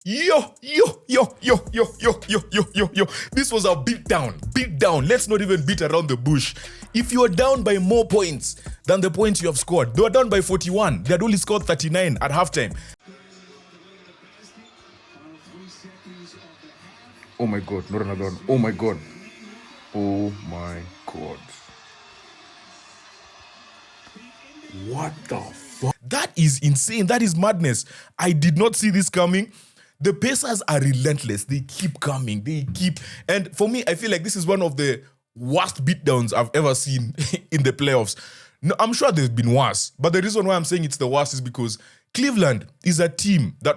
Yo. This was a beatdown. Let's not even beat around the bush. If you are down by more points than the points you have scored, they were down by 41. They had only scored 39 at halftime. Oh my God, not another one. Oh my God. What the fuck? That is insane. That is madness. I did not see this coming. The Pacers are relentless. They keep coming. And for me, I feel like this is one of the worst beatdowns I've ever seen in the playoffs. No, I'm sure there's been worse, but the reason why I'm saying it's the worst is because Cleveland is a team that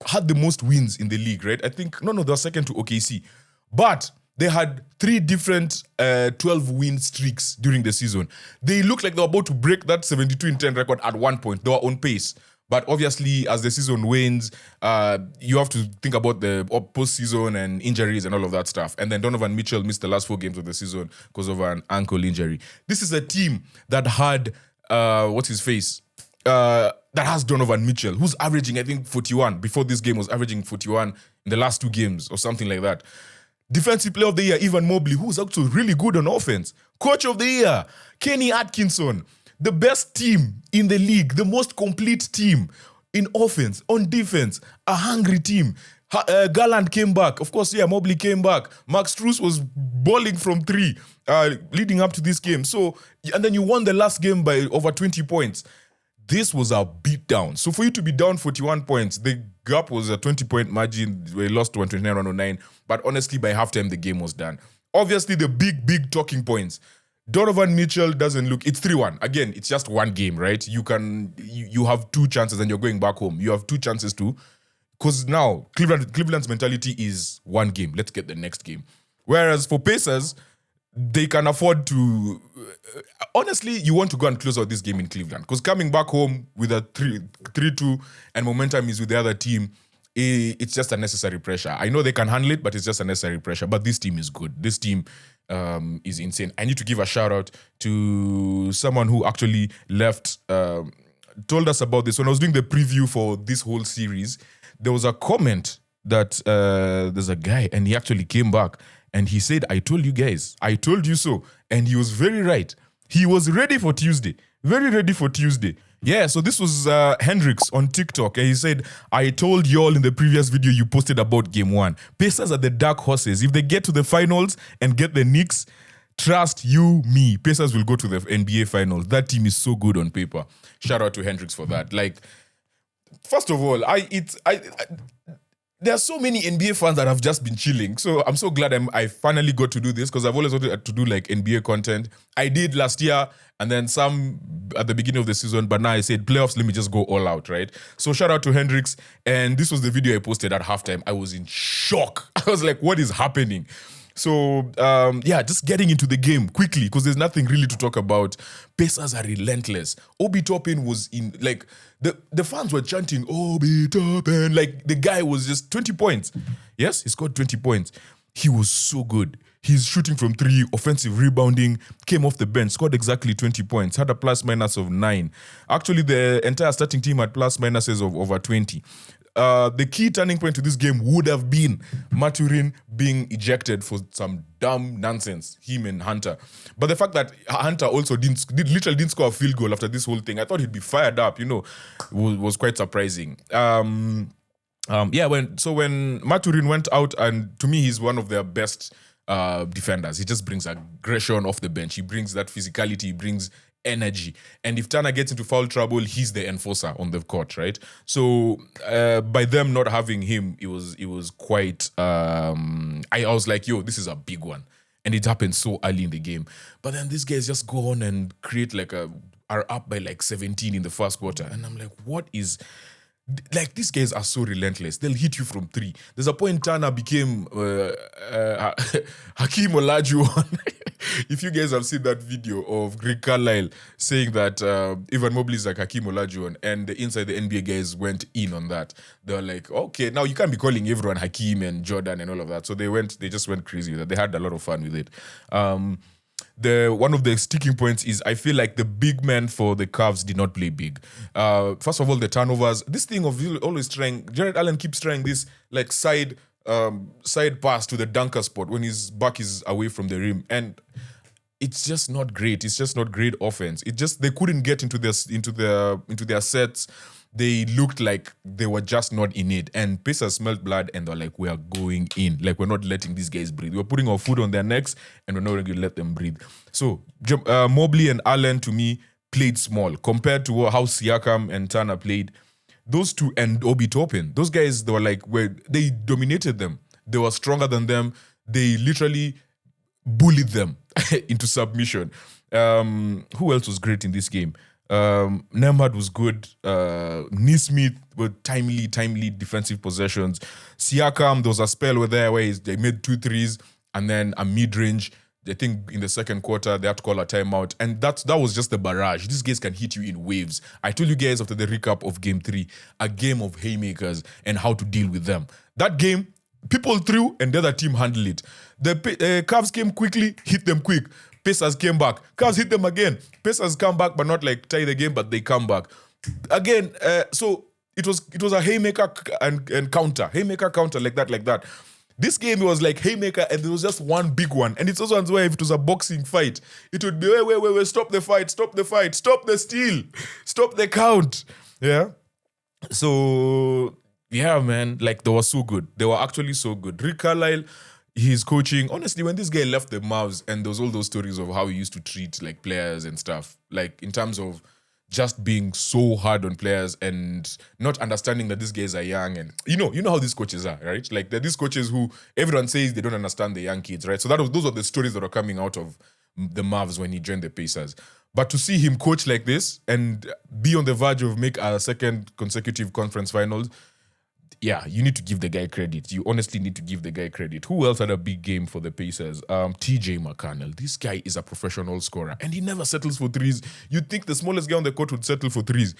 had the most wins in the league, right? I think, they were second to OKC. But they had 3 different 12-win streaks during the season. They looked like they were about to break that 72-10 record at one point. They were on pace. But obviously, as the season wanes, you have to think about the postseason and injuries and all of that stuff. And then Donovan Mitchell missed the last 4 games of the season because of an ankle injury. This is a team that had, that has Donovan Mitchell, who's averaging, I think, 41. Before this game was averaging 41 in the last 2 games or something like that. Defensive Player of the Year, Evan Mobley, who's actually really good on offense. Coach of the Year, Kenny Atkinson. The best team in the league, the most complete team in offense, on defense, a hungry team. Garland came back. Of course, Mobley came back. Max Strus was balling from 3 leading up to this game. So, and then you won the last game by over 20 points. This was a beatdown. So for you to be down 41 points, the gap was a 20-point margin. We lost 129-109. But honestly, by halftime, the game was done. Obviously, the big talking points. Donovan Mitchell doesn't look... It's 3-1. Again, it's just one game, right? You have 2 chances and you're going back home. You have 2 chances to... Because now, Cleveland's mentality is 1 game. Let's get the next game. Whereas for Pacers, they can afford to... honestly, you want to go and close out this game in Cleveland. Because coming back home with a 3-2 and momentum is with the other team, it's just unnecessary pressure. I know they can handle it, but it's just unnecessary pressure. But this team is good. This team... is insane. I need to give a shout out to someone who actually told us about this. When I was doing the preview for this whole series, there was a comment that there's a guy and he actually came back and he said, I told you guys, I told you so. And he was very right. He was ready for Tuesday. Very ready for Tuesday. Yeah, so this was Hendrix on TikTok. And he said, I told y'all in the previous video you posted about game 1. Pacers are the dark horses. If they get to the finals and get the Knicks, trust you, me, Pacers will go to the NBA finals. That team is so good on paper. Shout out to Hendrix for that. Like, first of all, there are so many NBA fans that have just been chilling. So I'm so glad I finally got to do this because I've always wanted to do like NBA content. I did last year and then some at the beginning of the season, but now I said playoffs, let me just go all out, right? So shout out to Hendrix. And this was the video I posted at halftime. I was in shock. I was like, what is happening? So, just getting into the game quickly because there's nothing really to talk about. Pacers are relentless. Obi Toppin was in, like, the fans were chanting, Obi Toppin. Like, the guy was just 20 points. Yes, he scored 20 points. He was so good. He's shooting from 3, offensive rebounding, came off the bench, scored exactly 20 points, had a plus-minus of 9. Actually, the entire starting team had plus-minuses of over 20. The key turning point to this game would have been Maturin being ejected for some dumb nonsense, him and Hunter. But the fact that Hunter also literally didn't score a field goal after this whole thing, I thought he'd be fired up, was quite surprising. When Maturin went out, and to me, he's one of their best defenders. He just brings aggression off the bench. He brings that physicality. He brings energy. And if Turner gets into foul trouble, he's the enforcer on the court, right? So by them not having him, it was quite... I was like, yo, this is a big one. And it happened so early in the game. But then these guys just go on and create are up by like 17 in the first quarter. And I'm like, what is... Like, these guys are so relentless. They'll hit you from 3. There's a point Turner became Hakeem Olajuwon. If you guys have seen that video of Greg Carlisle saying that Evan Mobley is like Hakeem Olajuwon, and the Inside the NBA guys went in on that. They were like, okay, now you can't be calling everyone Hakeem and Jordan and all of that. So they just went crazy with it. They had a lot of fun with it. one of the sticking points is I feel like the big men for the Cavs did not play big. First of all, the turnovers. This thing of always trying. Jared Allen keeps trying this like side pass to the dunker spot when his back is away from the rim, and it's just not great. It's just not great offense. They couldn't get into their sets. They looked like they were just not in it. And Pacers smelled blood and they're like, we are going in. Like, we're not letting these guys breathe. We're putting our foot on their necks and we're not going to let them breathe. So, Mobley and Allen, to me, played small. Compared to how Siakam and Turner played, those two, and Obi Toppin, those guys, they were like, they dominated them. They were stronger than them. They literally bullied them into submission. Who else was great in this game? Nemhard was good. Nesmith with timely defensive possessions. Siakam, there was a spell where they made 2 threes and then a mid-range. I think in the second quarter, they had to call a timeout. And that was just the barrage. These guys can hit you in waves. I told you guys after the recap of Game 3, a game of haymakers and how to deal with them. That game, people threw and the other team handled it. The Cavs came quickly, hit them quick. Pacers came back. Cavs hit them again. Pacers come back, but not like tie the game, but they come back. Again, so it was a haymaker and counter. Haymaker, counter, like that. This game was like haymaker and there was just one big one. And it's also where if it was a boxing fight, it would be, wait, stop the fight, stop the steal, stop the count. Yeah. So, yeah, man, like they were so good. They were actually so good. Rick Carlisle, his coaching, honestly, when this guy left the Mavs and there was all those stories of how he used to treat like players and stuff, like in terms of just being so hard on players and not understanding that these guys are young, and you know how these coaches are, right? Like they're these coaches who everyone says they don't understand the young kids, right? So those are the stories that are coming out of the Mavs when he joined the Pacers. But to see him coach like this and be on the verge of make a second consecutive conference finals, yeah, you need to give the guy credit. You honestly need to give the guy credit. Who else had a big game for the Pacers? TJ McConnell. This guy is a professional scorer and he never settles for threes. You'd think the smallest guy on the court would settle for threes.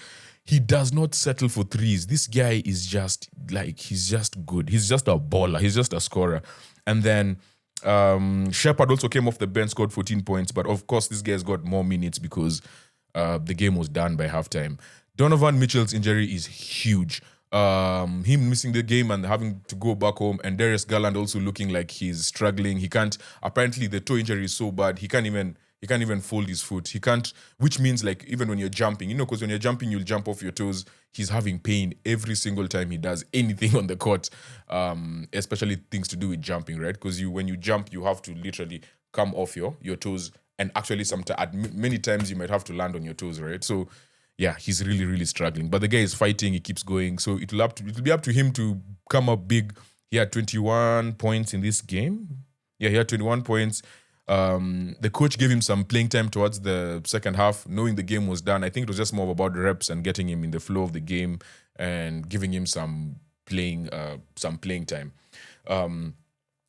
He does not settle for threes. This guy is just like, he's just good. He's just a baller. He's just a scorer. And then Shepard also came off the bench, scored 14 points. But of course, this guy's got more minutes because the game was done by halftime. Donovan Mitchell's injury is huge. Him missing the game and having to go back home, and Darius Garland also looking like he's struggling. He can't, apparently the toe injury is so bad, he can't even fold his foot. He can't, which means like even when you're jumping, because when you're jumping, you'll jump off your toes. He's having pain every single time he does anything on the court, especially things to do with jumping, right? Because when you jump, you have to literally come off your toes, and actually many times you might have to land on your toes, right? So yeah, he's really, really struggling. But the guy is fighting, he keeps going. So it'll be up to him to come up big. He had 21 points in this game. Yeah, he had 21 points. The coach gave him some playing time towards the second half, knowing the game was done. I think it was just more about reps and getting him in the flow of the game and giving him some playing time.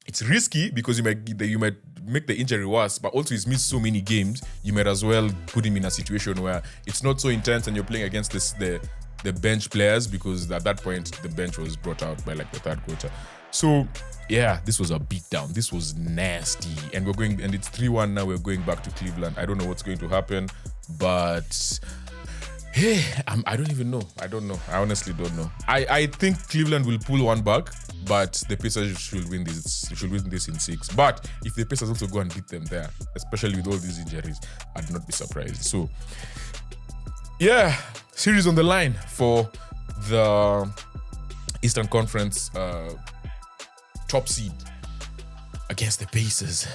It's risky because you might make the injury worse, but also he's missed so many games, you might as well put him in a situation where it's not so intense and you're playing against the bench players, because at that point the bench was brought out by like the third quarter. So yeah, this was a beatdown. This was nasty. And it's 3-1 now. We're going back to Cleveland. I don't know what's going to happen, but hey, I don't even know. I don't know. I honestly don't know. I think Cleveland will pull one back, but the Pacers should win this. Should win this in 6. But if the Pacers also go and beat them there, especially with all these injuries, I'd not be surprised. So yeah, series on the line for the Eastern Conference top seed against the Pacers.